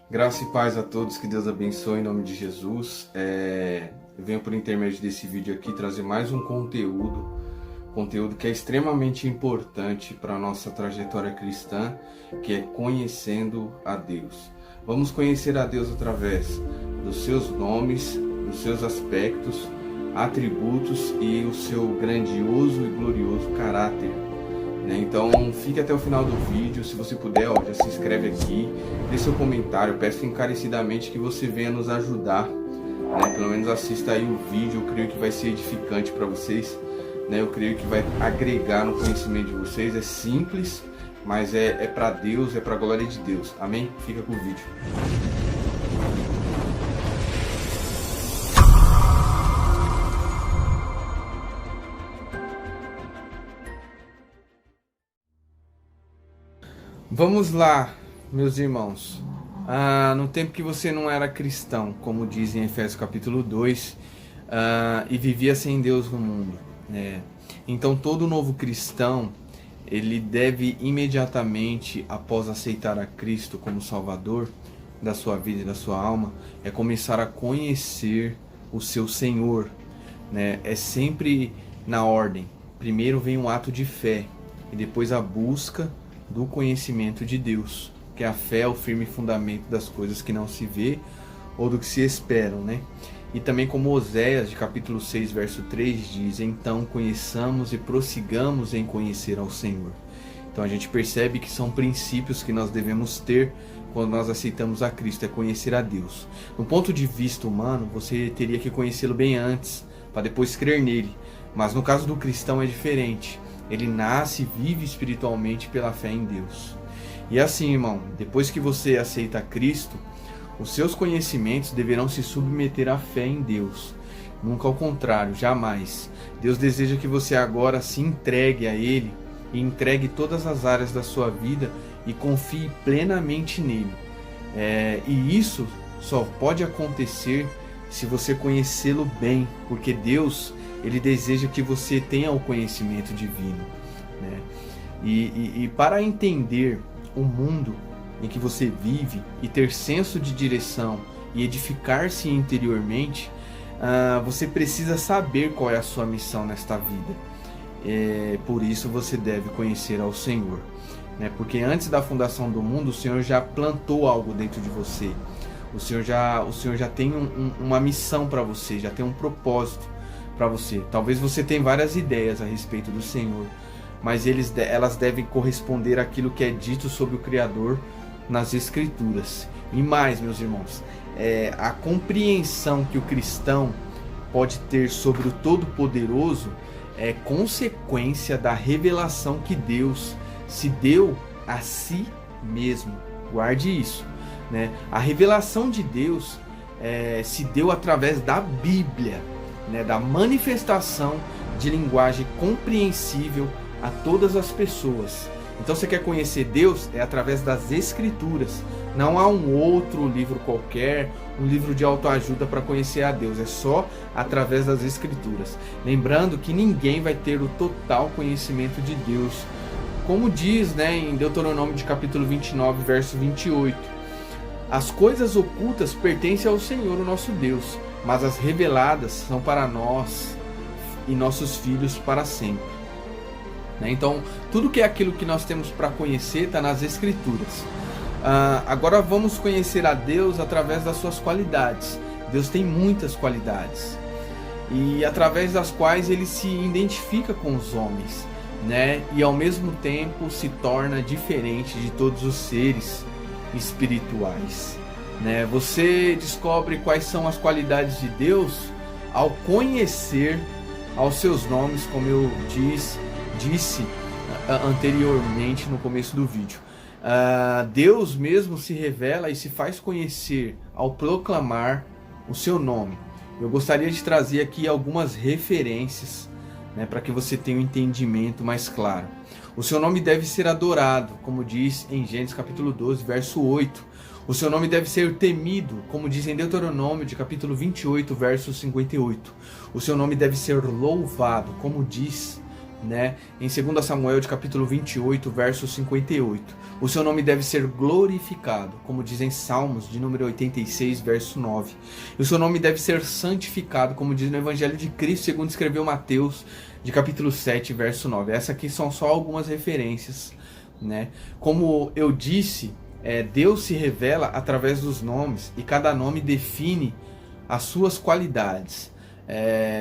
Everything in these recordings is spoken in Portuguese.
Graça e paz a todos, que Deus abençoe em nome de Jesus. Eu venho por intermédio desse vídeo aqui trazer mais um conteúdo que é extremamente importante para a nossa trajetória cristã, que é conhecendo a Deus. Vamos conhecer a Deus através dos seus nomes, dos seus aspectos, atributos e o seu grandioso e glorioso caráter. Então fique até o final do vídeo. Se você puder, já se inscreve aqui, dê seu comentário. Peço encarecidamente que você venha nos ajudar, pelo menos assista aí o vídeo. Eu creio que vai ser edificante para vocês, eu creio que vai agregar no conhecimento de vocês. É simples, mas é para Deus, é para a glória de Deus. Amém? Fica com o vídeo. Vamos lá, meus irmãos. No tempo que você não era cristão, como diz em Efésios capítulo 2, e vivia sem Deus no mundo, então todo novo cristão, ele deve imediatamente, após aceitar a Cristo como Salvador da sua vida e da sua alma, começar a conhecer o seu Senhor. É sempre na ordem. Primeiro vem um ato de fé e depois a busca do conhecimento de Deus, que a fé é o firme fundamento das coisas que não se vê ou do que se esperam, E também como Oséias, de capítulo 6, verso 3, diz: então conheçamos e prossigamos em conhecer ao Senhor. Então a gente percebe que são princípios que nós devemos ter quando nós aceitamos a Cristo, conhecer a Deus. No ponto de vista humano, você teria que conhecê-lo bem antes, para depois crer nele. Mas no caso do cristão é diferente. Ele nasce e vive espiritualmente pela fé em Deus. E assim, irmão, depois que você aceita Cristo, os seus conhecimentos deverão se submeter à fé em Deus. Nunca ao contrário, jamais. Deus deseja que você agora se entregue a Ele e entregue todas as áreas da sua vida e confie plenamente nele. E isso só pode acontecer se você conhecê-lo bem, porque Deus, Ele deseja que você tenha o conhecimento divino. E para entender o mundo em que você vive e ter senso de direção e edificar-se interiormente, você precisa saber qual é a sua missão nesta vida. Por isso você deve conhecer ao Senhor. Porque antes da fundação do mundo, o Senhor já plantou algo dentro de você. O Senhor já tem uma missão para você, já tem um propósito para você. Talvez você tenha várias ideias a respeito do Senhor, mas elas devem corresponder àquilo que é dito sobre o Criador nas Escrituras. E mais, meus irmãos, a compreensão que o cristão pode ter sobre o Todo-Poderoso é consequência da revelação que Deus se deu a si mesmo. Guarde isso. A revelação de Deus se deu através da Bíblia, da manifestação de linguagem compreensível a todas as pessoas. Então você quer conhecer Deus? É através das Escrituras. Não há um outro livro qualquer, um livro de autoajuda para conhecer a Deus. É só através das Escrituras. Lembrando que ninguém vai ter o total conhecimento de Deus. Como diz em Deuteronômio de capítulo 29, verso 28. As coisas ocultas pertencem ao Senhor, o nosso Deus, mas as reveladas são para nós e nossos filhos para sempre. Então, tudo que é aquilo que nós temos para conhecer está nas Escrituras. Agora vamos conhecer a Deus através das suas qualidades. Deus tem muitas qualidades, e através das quais Ele se identifica com os homens, e ao mesmo tempo se torna diferente de todos os seres espirituais. Você descobre quais são as qualidades de Deus ao conhecer aos seus nomes, como eu disse anteriormente no começo do vídeo. Deus mesmo se revela e se faz conhecer ao proclamar o seu nome. Eu gostaria de trazer aqui algumas referências, para que você tenha um entendimento mais claro. O seu nome deve ser adorado, como diz em Gênesis capítulo 12, verso 8. O seu nome deve ser temido, como diz em Deuteronômio de capítulo 28, verso 58. O seu nome deve ser louvado, como diz né? Em 2 Samuel, de capítulo 28, verso 58. O seu nome deve ser glorificado, como diz em Salmos, de número 86, verso 9. E o seu nome deve ser santificado, como diz no Evangelho de Cristo, segundo escreveu Mateus, de capítulo 7, verso 9. Essas aqui são só algumas referências, né? Como eu disse, Deus se revela através dos nomes, e cada nome define as suas qualidades.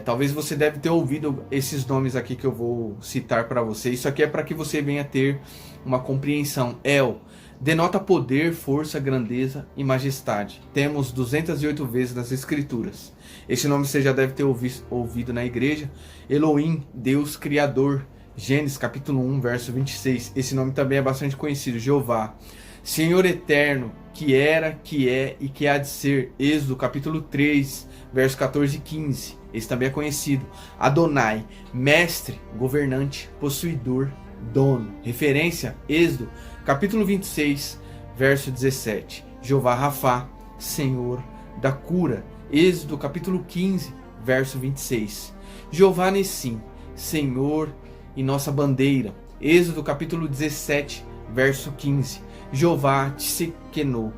Talvez você deve ter ouvido esses nomes aqui que eu vou citar para você. Isso aqui é para que você venha ter uma compreensão. El denota poder, força, grandeza e majestade. Temos 208 vezes nas escrituras. Esse nome você já deve ter ouvido na igreja. Elohim, Deus Criador. Gênesis capítulo 1, verso 26. Esse nome também é bastante conhecido. Jeová, Senhor eterno, que era, que é e que há de ser. Êxodo capítulo 3, verso 14 e 15. Esse também é conhecido. Adonai, mestre, governante, possuidor, dono. Referência, Êxodo capítulo 26, verso 17. Jeová Rafá, Senhor da cura. Êxodo capítulo 15, verso 26. Jeová Nessim, Senhor e nossa bandeira. Êxodo capítulo 17, verso 15. Jeová Tsequenu,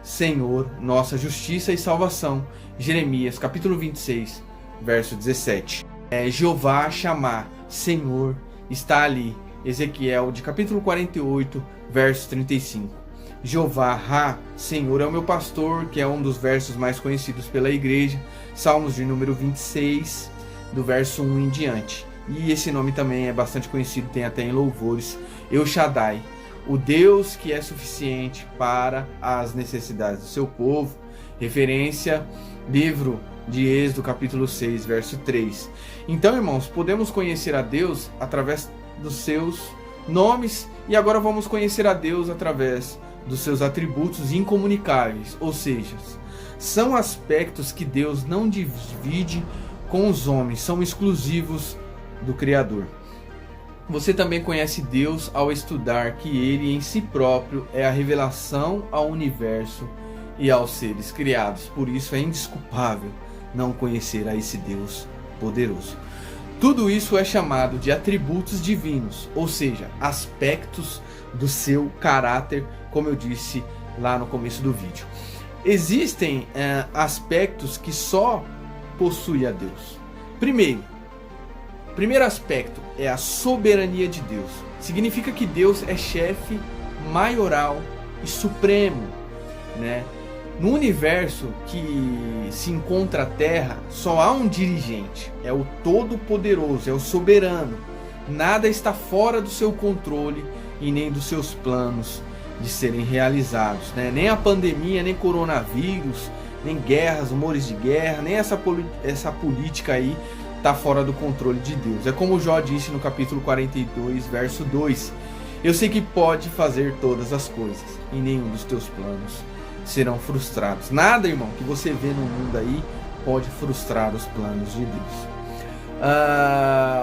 Senhor, nossa justiça e salvação. Jeremias capítulo 26, verso 17. Jeová Chamar, Senhor, está ali. Ezequiel de capítulo 48, verso 35. Jeová Ra, Senhor é o meu pastor, que é um dos versos mais conhecidos pela igreja. Salmos de número 26, do verso 1 em diante. E esse nome também é bastante conhecido, tem até em louvores. El Shaddai, o Deus que é suficiente para as necessidades do seu povo. Referência, livro de Êxodo capítulo 6, verso 3. Então, irmãos, podemos conhecer a Deus através dos seus nomes, e agora vamos conhecer a Deus através dos seus atributos incomunicáveis, ou seja, são aspectos que Deus não divide com os homens, são exclusivos do Criador. Você também conhece Deus ao estudar que Ele em si próprio é a revelação ao universo e aos seres criados. Por isso é indesculpável não conhecer a esse Deus poderoso. Tudo isso é chamado de atributos divinos, ou seja, aspectos do seu caráter, como eu disse lá no começo do vídeo. Existem aspectos que só possui a Deus. Primeiro aspecto é a soberania de Deus. Significa que Deus é chefe maioral e supremo, né? No universo que se encontra a Terra, só há um dirigente, é o Todo-Poderoso, é o soberano. Nada está fora do seu controle e nem dos seus planos de serem realizados, né? Nem a pandemia, nem coronavírus, nem guerras, rumores de guerra, nem essa política aí está fora do controle de Deus. É como Jó disse no capítulo 42, verso 2. Eu sei que pode fazer todas as coisas e nenhum dos teus planos serão frustrados. Nada, irmão, que você vê no mundo aí pode frustrar os planos de Deus.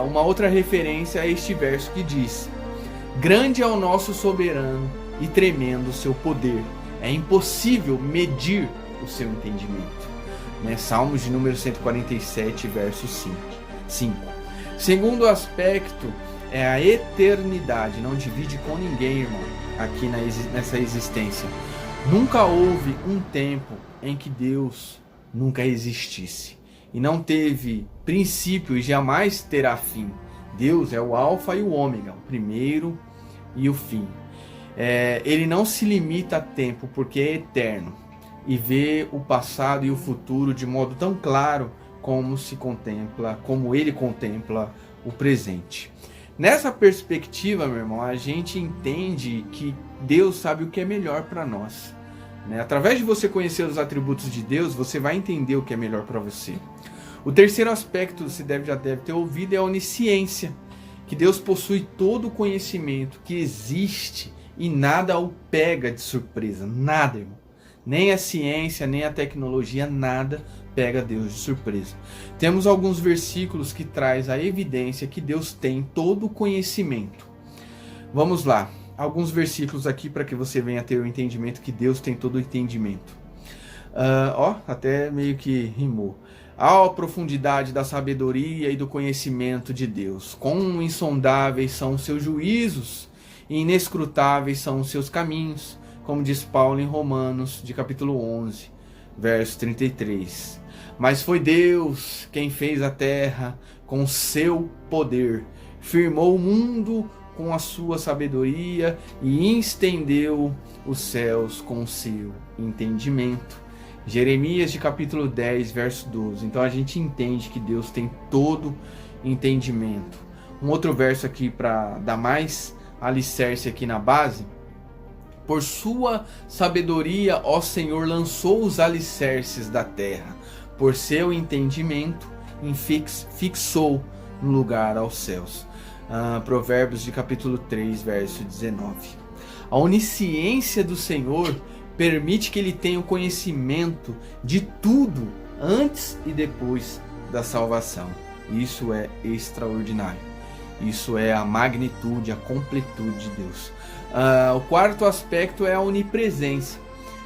Uma outra referência é este verso que diz: grande é o nosso soberano e tremendo o seu poder. É impossível medir o seu entendimento. Né? Salmos de número 147, verso 5. Segundo aspecto é a eternidade. Não divide com ninguém, irmão, aqui nessa existência. Nunca houve um tempo em que Deus nunca existisse. E não teve princípio e jamais terá fim. Deus é o alfa e o ômega, o primeiro e o fim. Ele não se limita a tempo, porque é eterno. E vê o passado e o futuro de modo tão claro como ele contempla o presente. Nessa perspectiva, meu irmão, a gente entende que Deus sabe o que é melhor para nós. Né? Através de você conhecer os atributos de Deus, você vai entender o que é melhor para você. O terceiro aspecto, você já deve ter ouvido, é a onisciência. Que Deus possui todo o conhecimento que existe e nada o pega de surpresa. Nada, irmão. Nem a ciência, nem a tecnologia, nada pega Deus de surpresa. Temos alguns versículos que traz a evidência que Deus tem todo o conhecimento. Vamos lá, alguns versículos aqui para que você venha ter o entendimento que Deus tem todo o entendimento. Até meio que rimou. Ó profundidade da sabedoria e do conhecimento de Deus! Quão insondáveis são os seus juízos e inescrutáveis são os seus caminhos, como diz Paulo em Romanos, de capítulo 11, verso 33. Mas foi Deus quem fez a terra com seu poder, firmou o mundo com a sua sabedoria e estendeu os céus com o seu entendimento. Jeremias de capítulo 10, verso 12. Então a gente entende que Deus tem todo entendimento. Um outro verso aqui para dar mais alicerce aqui na base. Por sua sabedoria, ó Senhor, lançou os alicerces da terra. Por seu entendimento, fixou no lugar aos céus. Provérbios de capítulo 3, verso 19. A onisciência do Senhor permite que ele tenha o conhecimento de tudo antes e depois da salvação. Isso é extraordinário. Isso é a magnitude, a completude de Deus. O quarto aspecto é a onipresença.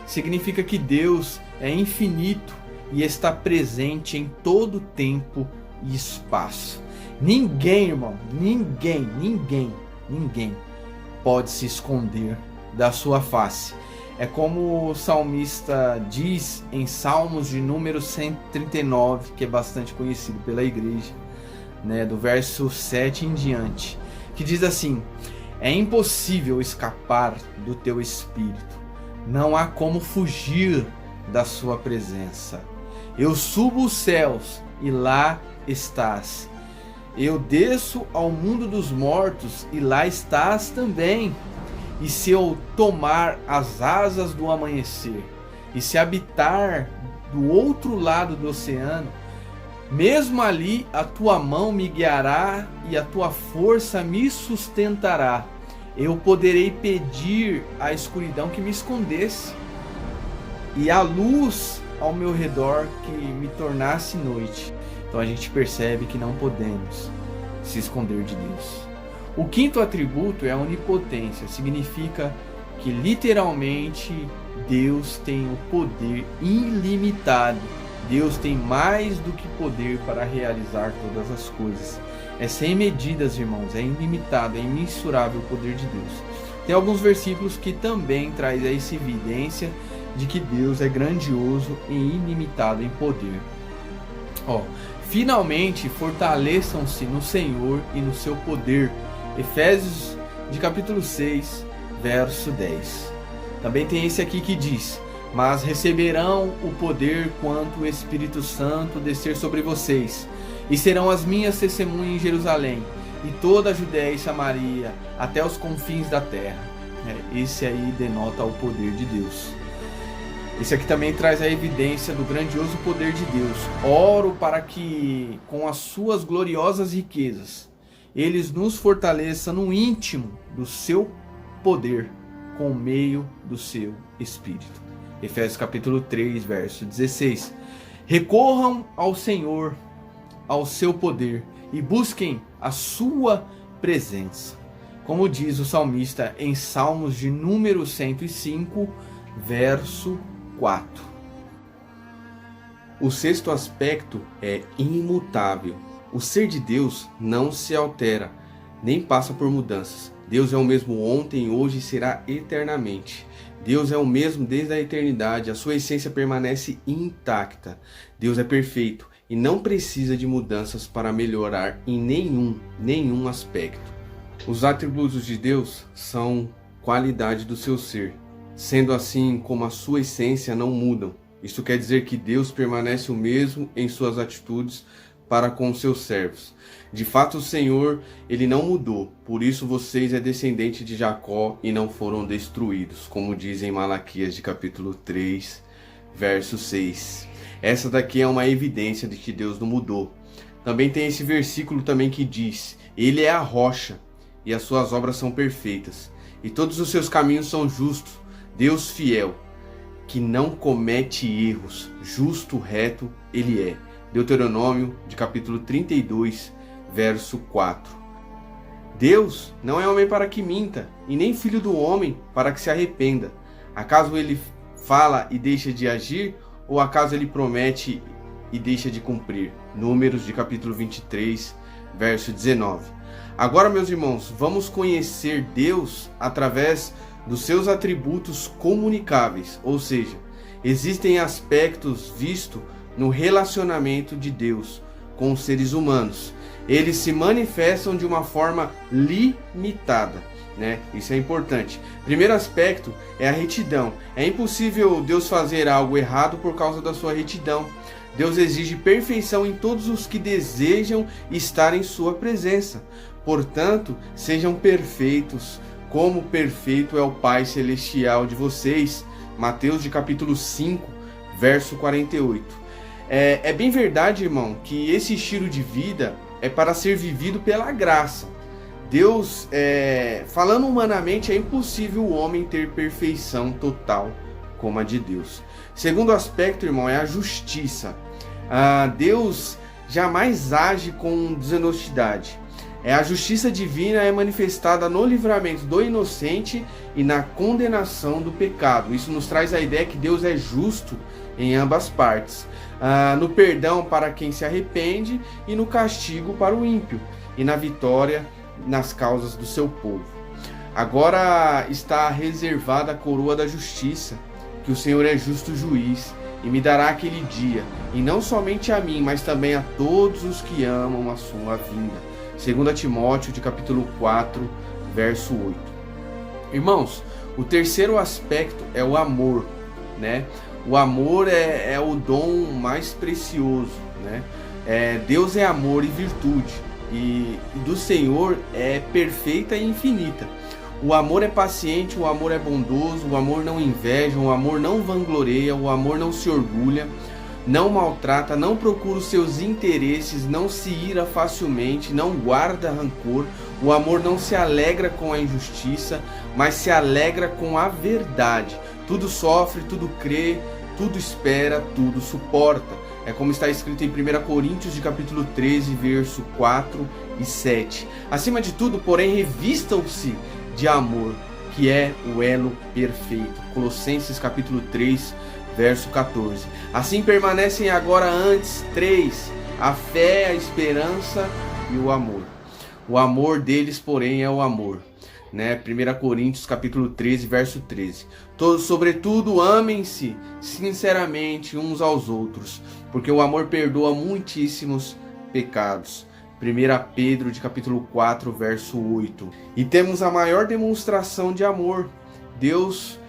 Significa que Deus é infinito e está presente em todo tempo e espaço. Ninguém, irmão, ninguém pode se esconder da sua face. É como o salmista diz em Salmos de número 139, que é bastante conhecido pela igreja, né, do verso 7 em diante, que diz assim: é impossível escapar do teu espírito, não há como fugir da sua presença. Eu subo os céus e lá estás. Eu desço ao mundo dos mortos e lá estás também. E se eu tomar as asas do amanhecer e se habitar do outro lado do oceano, mesmo ali a tua mão me guiará e a tua força me sustentará. Eu poderei pedir à escuridão que me escondesse e à luz ao meu redor que me tornasse noite. Então a gente percebe que não podemos se esconder de Deus. O quinto atributo é a onipotência. Significa que literalmente Deus tem o poder ilimitado. Deus tem mais do que poder para realizar todas as coisas. É sem medidas, irmãos, é ilimitado, é imensurável o poder de Deus. Tem alguns versículos que também traz essa evidência de que Deus é grandioso e ilimitado em poder. Finalmente, fortaleçam-se no Senhor e no seu poder. Efésios de capítulo 6, verso 10. Também tem esse aqui que diz: mas receberão o poder quando o Espírito Santo descer sobre vocês, e serão as minhas testemunhas em Jerusalém, e toda a Judéia e Samaria, até os confins da terra. Esse aí denota o poder de Deus. Esse aqui também traz a evidência do grandioso poder de Deus. Oro para que, com as suas gloriosas riquezas, eles nos fortaleçam no íntimo do seu poder, com o meio do seu Espírito. Efésios capítulo 3, verso 16. Recorram ao Senhor, ao seu poder, e busquem a sua presença. Como diz o salmista em Salmos de número 105, verso 4. O sexto aspecto é imutável. O ser de Deus não se altera, nem passa por mudanças. Deus é o mesmo ontem, hoje e será eternamente. Deus é o mesmo desde a eternidade, a sua essência permanece intacta. Deus é perfeito e não precisa de mudanças para melhorar em nenhum aspecto. Os atributos de Deus são qualidade do seu ser, sendo assim como a sua essência não mudam. Isso quer dizer que Deus permanece o mesmo em suas atitudes para com seus servos. De fato, o Senhor, ele não mudou, por isso vocês é descendente de Jacó e não foram destruídos, como diz em Malaquias de capítulo 3, verso 6. Essa daqui é uma evidência de que Deus não mudou. Também tem esse versículo também que diz: ele é a rocha e as suas obras são perfeitas e todos os seus caminhos são justos. Deus fiel, que não comete erros, justo, reto, ele é. Deuteronômio de capítulo 32, verso 4. Deus não é homem para que minta, e nem filho do homem para que se arrependa. Acaso ele fala e deixa de agir, ou acaso ele promete e deixa de cumprir. Números de capítulo 23, verso 19. Agora, meus irmãos, vamos conhecer Deus através dos seus atributos comunicáveis, ou seja, existem aspectos vistos no relacionamento de Deus com os seres humanos. Eles se manifestam de uma forma limitada, né? Isso é importante. Primeiro aspecto é a retidão. É impossível Deus fazer algo errado por causa da sua retidão. Deus exige perfeição em todos os que desejam estar em sua presença. Portanto, sejam perfeitos, como perfeito é o Pai Celestial de vocês. Mateus de capítulo 5, verso 48. É bem verdade, irmão, que esse estilo de vida é para ser vivido pela graça. Deus, falando humanamente, é impossível o homem ter perfeição total como a de Deus. Segundo aspecto, irmão, é a justiça. Deus jamais age com desonestidade. A justiça divina é manifestada no livramento do inocente e na condenação do pecado. Isso nos traz a ideia que Deus é justo em ambas partes. No perdão para quem se arrepende e no castigo para o ímpio. E na vitória nas causas do seu povo. Agora está reservada a coroa da justiça, que o Senhor é justo juiz e me dará aquele dia, e não somente a mim, mas também a todos os que amam a sua vinda. 2 Timóteo de capítulo 4, verso 8. Irmãos, o terceiro aspecto é o amor, né? O amor é o dom mais precioso, né? Deus é amor e virtude, e do Senhor é perfeita e infinita. O amor é paciente, o amor é bondoso, o amor não inveja, o amor não vangloria, o amor não se orgulha, não maltrata, não procura os seus interesses, não se ira facilmente, não guarda rancor. O amor não se alegra com a injustiça, mas se alegra com a verdade. Tudo sofre, tudo crê, tudo espera, tudo suporta. É como está escrito em 1 Coríntios de capítulo 13, verso 4 e 7. Acima de tudo, porém, revistam-se de amor, que é o elo perfeito. Colossenses capítulo 3, verso 14. Assim permanecem agora antes três: a fé, a esperança e o amor. O amor deles, porém, é o amor, né? 1 Coríntios capítulo 13, verso 13. Todos, sobretudo, amem-se sinceramente uns aos outros, porque o amor perdoa muitíssimos pecados. 1 Pedro de capítulo 4, verso 8. E temos a maior demonstração de amor. Deus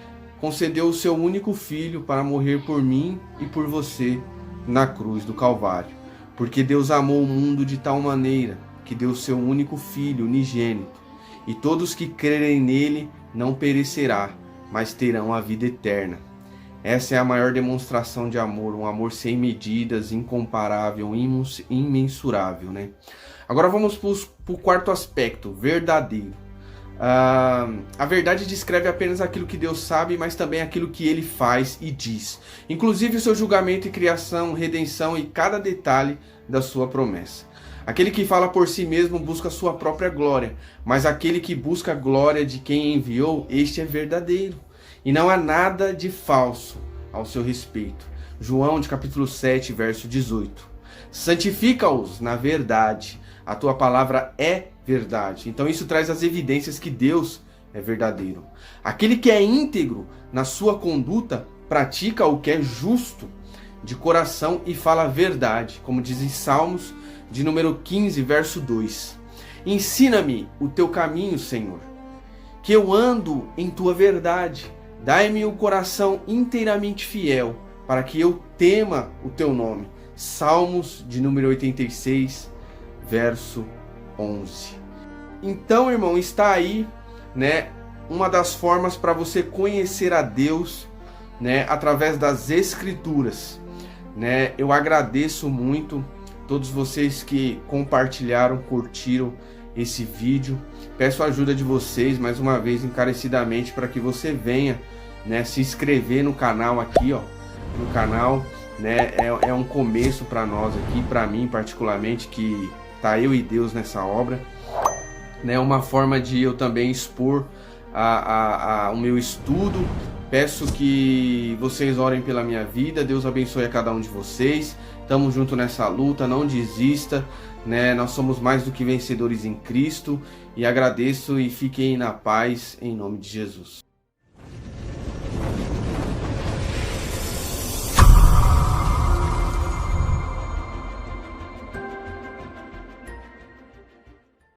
concedeu o seu único filho para morrer por mim e por você na cruz do Calvário. Porque Deus amou o mundo de tal maneira que deu o seu único filho unigênito, e todos que crerem nele não perecerá, mas terão a vida eterna. Essa é a maior demonstração de amor, um amor sem medidas, incomparável, imensurável, né? Agora vamos para o quarto aspecto, verdadeiro. A verdade descreve apenas aquilo que Deus sabe, mas também aquilo que Ele faz e diz, inclusive o seu julgamento e criação, redenção e cada detalhe da sua promessa. Aquele que fala por si mesmo busca a sua própria glória, mas aquele que busca a glória de quem enviou, este é verdadeiro, e não há nada de falso ao seu respeito. João de capítulo 7, verso 18. Santifica-os na verdade, a tua palavra é verdade. Então isso traz as evidências que Deus é verdadeiro. Aquele que é íntegro na sua conduta pratica o que é justo de coração e fala a verdade, como diz em Salmos de número 15, verso 2. Ensina-me o teu caminho, Senhor, que eu ando em tua verdade. Dai-me o coração inteiramente fiel, para que eu tema o teu nome. Salmos de número 86, verso 11. Então, irmão, está aí, né, uma das formas para você conhecer a Deus, né, através das Escrituras, né? Eu agradeço muito todos vocês que compartilharam, curtiram esse vídeo. Peço a ajuda de vocês mais uma vez encarecidamente para que você venha, né, se inscrever no canal aqui, ó, no canal, né? É um começo para nós aqui, para mim particularmente, que tá eu e Deus nessa obra, né? Uma forma de eu também expor o meu estudo. Peço que vocês orem pela minha vida. Deus abençoe a cada um de vocês. Tamo junto nessa luta, não desista, né? Nós somos mais do que vencedores em Cristo. E agradeço e fiquem na paz em nome de Jesus.